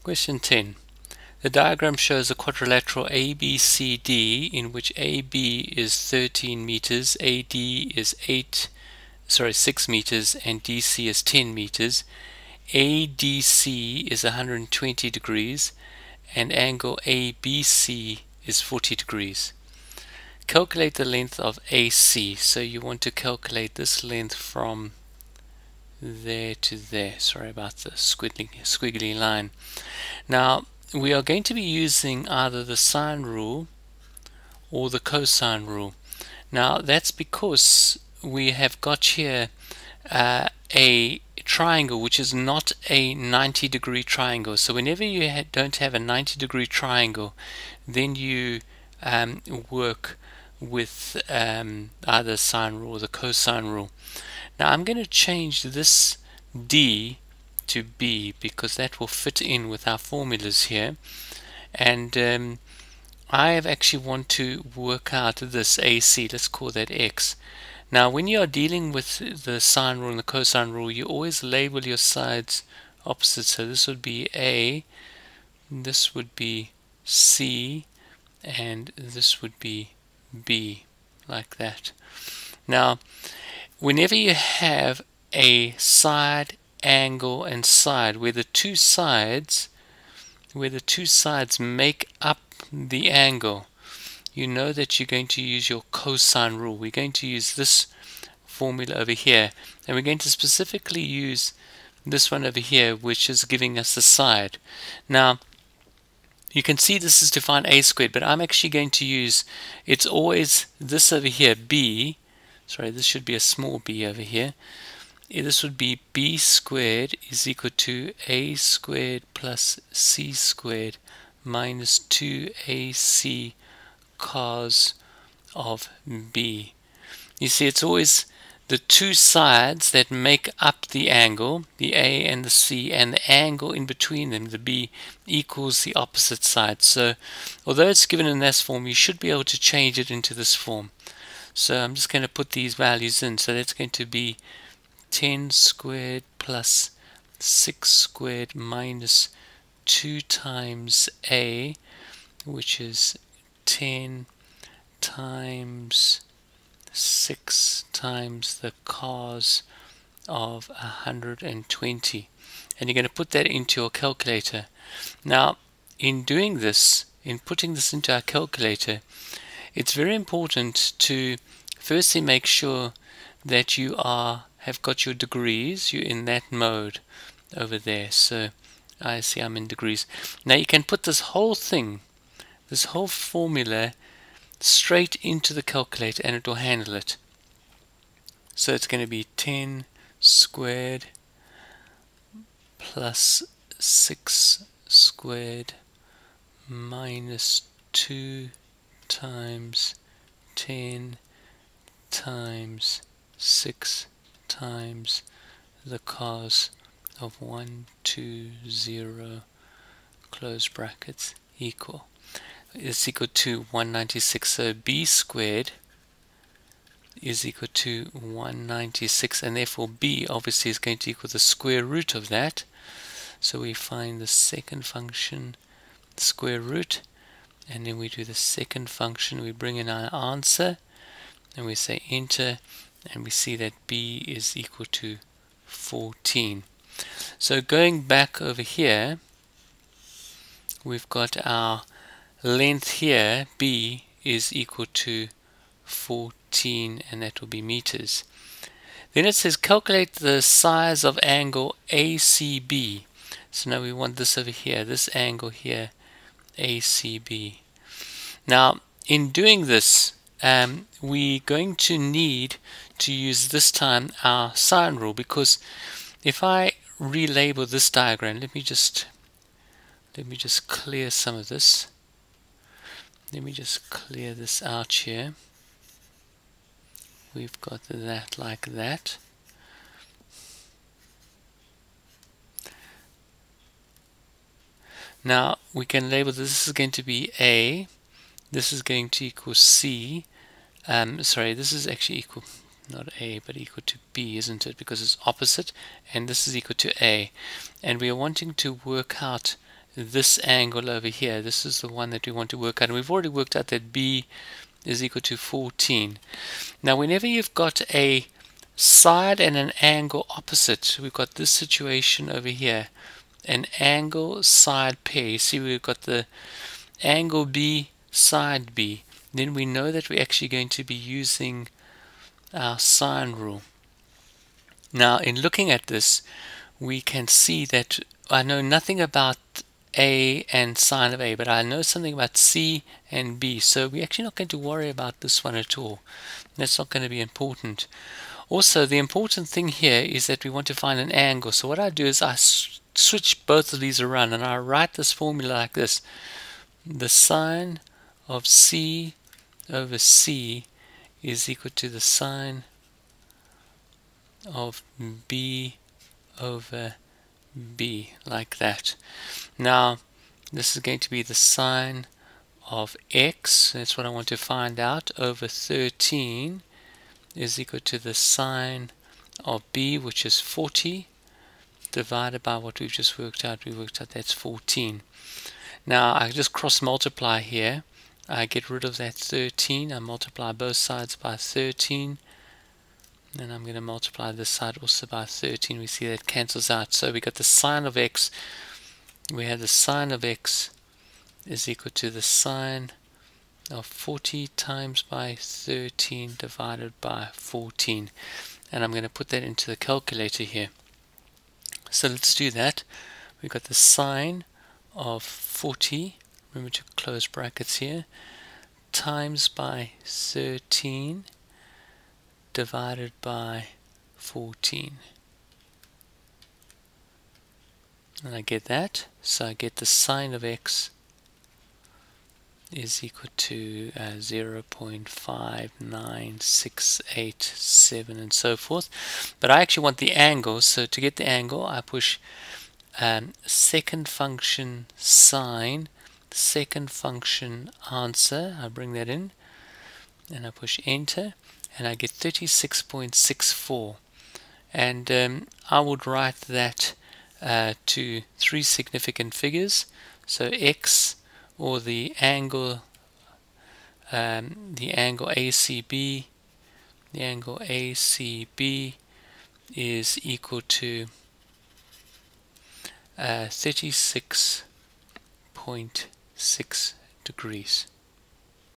Question 10. The diagram shows a quadrilateral ABCD in which AB is 13 meters, AD is 6 meters, and DC is 10 meters. ADC is 120 degrees, and angle ABC is 40 degrees. Calculate the length of AC. So you want to calculate this length from there to there. Sorry about the squiggly line. Now, we are going to be using either the sine rule or the cosine rule. Now, that's because we have got here a triangle which is not a 90-degree triangle. So whenever you don't have a 90-degree triangle, then you work with either sine rule or the cosine rule. Now I'm going to change this D to B because that will fit in with our formulas here, and I actually want to work out this AC. Let's call that X. Now when you are dealing with the sine rule and the cosine rule, you always label your sides opposite. So this would be A, this would be C, and this would be B, like that. Now whenever you have a side, angle, and side where the two sides make up the angle, you know that you're going to use your cosine rule. We're going to use this formula over here, and we're going to specifically use this one over here, which is giving us the side. Now you can see this is to find a squared, but I'm actually going to use, it's always this over here, b. Sorry, this should be a small b over here. This would be b squared is equal to a squared plus c squared minus 2ac cos of b. You see, it's always the two sides that make up the angle, the a and the c, and the angle in between them, the b, equals the opposite side. So although it's given in this form, you should be able to change it into this form. So I'm just going to put these values in. So that's going to be 10 squared plus 6 squared minus 2 times a, which is 10 times 6 times the cos of 120. And you're going to put that into your calculator. Now, in doing this, in putting this into our calculator, it's very important to firstly make sure that you have got your degrees. You're in that mode over there. So I see I'm in degrees. Now you can put this whole thing, this whole formula, straight into the calculator and it will handle it. So it's going to be 10 squared plus 6 squared minus 2 times 10 times 6 times the cos of 120 close brackets equal. It's equal to 196. So b squared is equal to 196, and therefore b obviously is going to equal the square root of that. So we find the second function square root, and then we do the second function. We bring in our answer and we say enter, and we see that b is equal to 14. So going back over here, we've got our length here, b, is equal to 14, and that will be meters. Then it says calculate the size of angle ACB. So now we want this over here, this angle here, ACB. Now in doing this, we're going to need to use this time our sine rule, because if I relabel this diagram, let me just clear some of this. Let me just clear this out here. We've got that like that. Now we can label this is going to be A, this is going to equal C. Sorry, this is actually equal, not A, but equal to B, isn't it? Because it's opposite, and this is equal to A. And we are wanting to work out this angle over here. This is the one that we want to work out. And we've already worked out that B is equal to 14. Now whenever you've got a side and an angle opposite, we've got this situation over here, an angle side pair. You see we've got the angle B, side B. Then we know that we're actually going to be using our sine rule. Now in looking at this, we can see that I know nothing about A and sine of A, but I know something about C and B, so we're actually not going to worry about this one at all. That's not going to be important. Also, the important thing here is that we want to find an angle. So what I do is I switch both of these around and I write this formula like this. The sine of C over C is equal to the sine of B over B, like that. Now this is going to be the sine of X, that's what I want to find out, over 13 is equal to the sine of B, which is 40, divided by what we've just worked out. We worked out that's 14. Now I just cross multiply here. I get rid of that 13. I multiply both sides by 13. And I'm going to multiply this side also by 13. We see that cancels out. So we got the sine of X. We have the sine of X is equal to the sine of 40 times by 13 divided by 14. And I'm going to put that into the calculator here. So let's do that. We've got the sine of 40, remember to close brackets here, times by 13 divided by 14. And I get that. So I get the sine of X is equal to 0.5967 and so forth. But I actually want the angle, so to get the angle I push second function sine, second function answer, I bring that in and I push enter and I get 36.64, and I would write that to three significant figures. So X, or the angle ACB, the angle ACB is equal to 36.6 degrees.